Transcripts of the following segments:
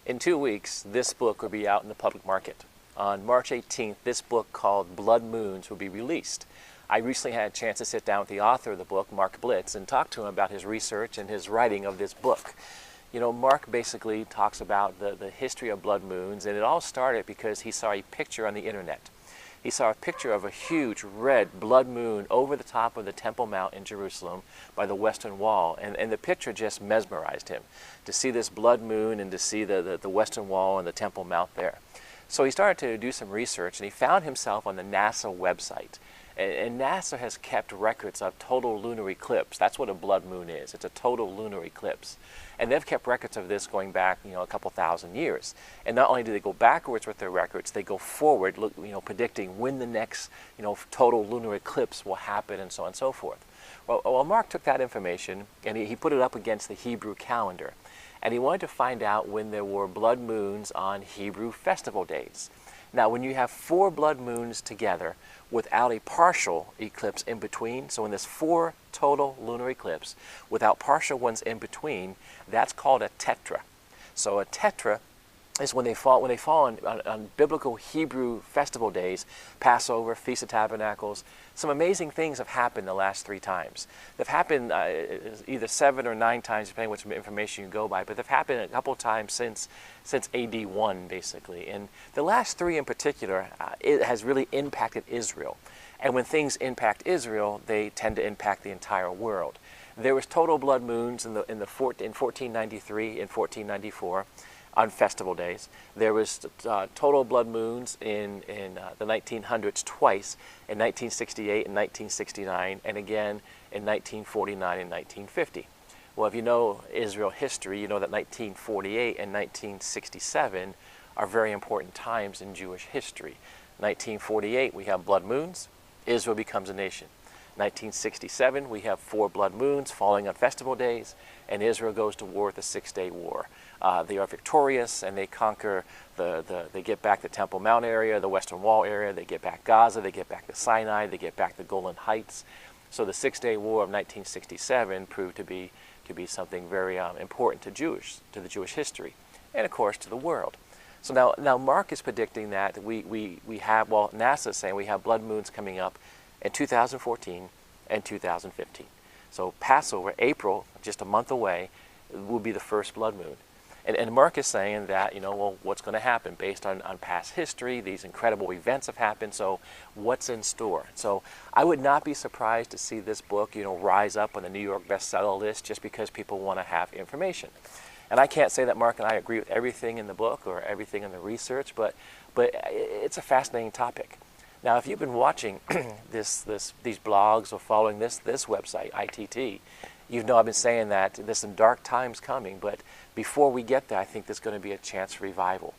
In 2 weeks, this book will be out in the public market. On March 18th, this book called Blood Moons will be released. I recently had a chance to sit down with the author of the book, Mark Blitz, and talk to him about his research and his writing of this book. You know, Mark basically talks about the history of blood moons, and it all started because he saw a picture on the internet. He saw a picture of a huge red blood moon over the top of the Temple Mount in Jerusalem by the Western Wall, and the picture just mesmerized him, to see this blood moon and to see the Western Wall and the Temple Mount there. So he started to do some research, and he found himself on the NASA website. And NASA has kept records of total lunar eclipse. That's what a blood moon is. It's a total lunar eclipse. And they've kept records of this going back, a couple thousand years. And not only do they go backwards with their records, they go forward, predicting when the next, total lunar eclipse will happen and so on and so forth. Well, Mark took that information and he put it up against the Hebrew calendar. And he wanted to find out when there were blood moons on Hebrew festival days. Now, when you have 4 blood moons together without a partial eclipse in between, so when there's 4 total lunar eclipses without partial ones in between, that's called a tetra. So a tetra is when they fall on biblical Hebrew festival days, Passover, Feast of Tabernacles. Some amazing things have happened the last 3 times. They've happened either 7 or 9 times, depending on which information you go by, but they've happened a couple times since AD 1, basically. And the last 3 in particular, it has really impacted Israel. And when things impact Israel, they tend to impact the entire world. There was total blood moons in 1493 and 1494. On festival days. There was total blood moons in the 1900s twice, in 1968 and 1969, and again in 1949 and 1950. Well, if you know Israel history, you know that 1948 and 1967 are very important times in Jewish history. 1948, we have blood moons. Israel becomes a nation. 1967, we have 4 blood moons falling on festival days, and Israel goes to war with the 6-Day War. They are victorious, and they conquer they get back the Temple Mount area, the Western Wall area, they get back Gaza, they get back the Sinai, they get back the Golan Heights. So the 6-Day War of 1967 proved to be something very important to the Jewish history, and of course to the world. So now Mark is predicting that we have, well, NASA is saying we have blood moons coming up in 2014 and 2015. So Passover, April, just a month away, will be the first blood moon. And Mark is saying that, well, what's going to happen based on past history? These incredible events have happened, so what's in store? So I would not be surprised to see this book, rise up on the New York bestseller list just because people want to have information. And I can't say that Mark and I agree with everything in the book or everything in the research, but it's a fascinating topic. Now, if you've been watching these blogs or following this website, ITT, you know I've been saying that there's some dark times coming, but before we get there, I think there's going to be a chance for revival.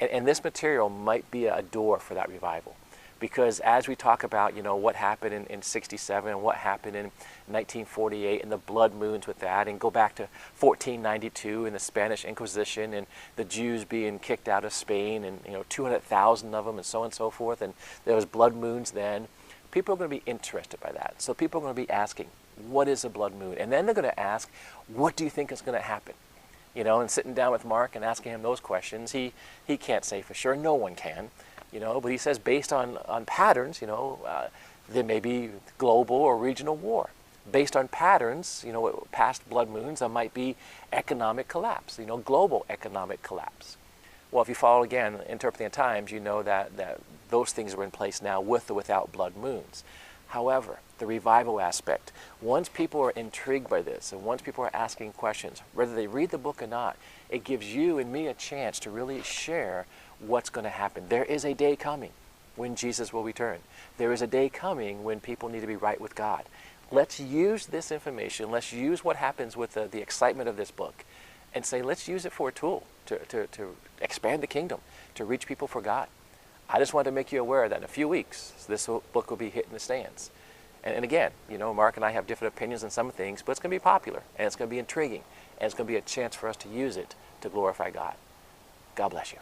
And this material might be a door for that revival. Because as we talk about, what happened in 67 and what happened in 1948 and the blood moons with that, and go back to 1492 and the Spanish Inquisition and the Jews being kicked out of Spain and 200,000 of them and so on and so forth, and there was blood moons then, people are going to be interested by that. So people are going to be asking, what is a blood moon? And then they're going to ask, what do you think is going to happen? And sitting down with Mark and asking him those questions, he can't say for sure, no one can. But he says based on patterns, there may be global or regional war. Based on patterns, past blood moons, there might be economic collapse, global economic collapse. Well, if you follow again, Interpreting the Times, you know that those things are in place now with or without blood moons. However, the revival aspect, once people are intrigued by this and once people are asking questions, whether they read the book or not, it gives you and me a chance to really share what's going to happen. There is a day coming when Jesus will return. There is a day coming when people need to be right with God. Let's use this information. Let's use what happens with the excitement of this book and say, let's use it for a tool to expand the kingdom, to reach people for God. I just wanted to make you aware that in a few weeks, this book will be hitting the stands. And again, Mark and I have different opinions on some things, but it's going to be popular, and it's going to be intriguing, and it's going to be a chance for us to use it to glorify God. God bless you.